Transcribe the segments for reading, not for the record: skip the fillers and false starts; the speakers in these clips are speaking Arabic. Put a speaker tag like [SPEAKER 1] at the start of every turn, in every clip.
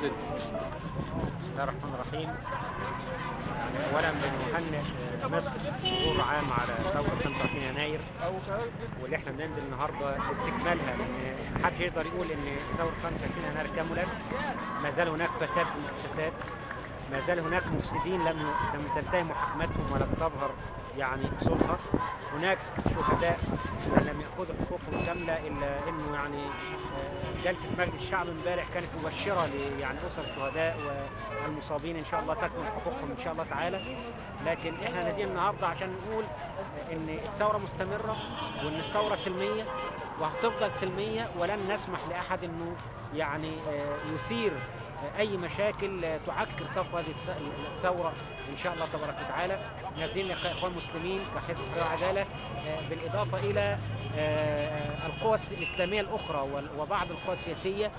[SPEAKER 1] اتفضل.
[SPEAKER 2] بسم الله الرحمن الرحيم. يعني اولا بنهنئ مصر مرور عام على ثوره 25 يناير، واللي احنا بننزل النهارده لاستكمالها، لان محدش يقدر يقول ان ثوره 25 يناير كملت. ما زال هناك فساد في المؤسسات، ما زال هناك مفسدين لم تنتهي محاكمتهم ولم تظهر يعني اصولها. هناك شهداء لم ياخذوا حقوقهم كامله، الا انه يعني جلسه مجلس الشعب امبارح كانت مبشره يعني اسر الشهداء والمصابين، ان شاء الله تكمل حقوقهم ان شاء الله تعالى. لكن احنا نازلين النهارده عشان نقول ان الثوره مستمره، وان الثوره سلميه وهتفضل سلميه، ولن نسمح لاحد انه يعني يثير اي مشاكل تعكر صفو هذه الثوره ان شاء الله تبارك وتعالى. نازلين كاخوان مسلمين كحزب الحريه والعداله، بالاضافه الى القوى الاسلاميه الاخرى وبعض القوى السياسيه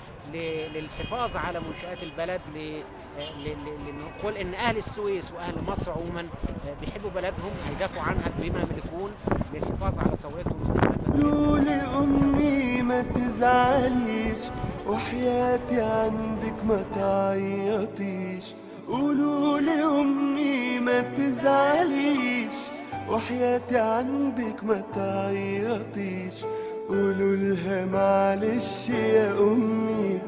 [SPEAKER 2] للحفاظ على منشات البلد، لنقول ان اهل السويس واهل مصر عموما بيحبوا بلدهم، هيدافعوا عنها بما يملكون للحفاظ على ثورتهم واستقلالها.
[SPEAKER 3] قولوا لأمي ما تزعليش، وحياتي عندك ما تعيطيش. قولوا لأمي ما تزعليش، وحياتي عندك ما تعيطيش. قولوا لها معلش يا أمي،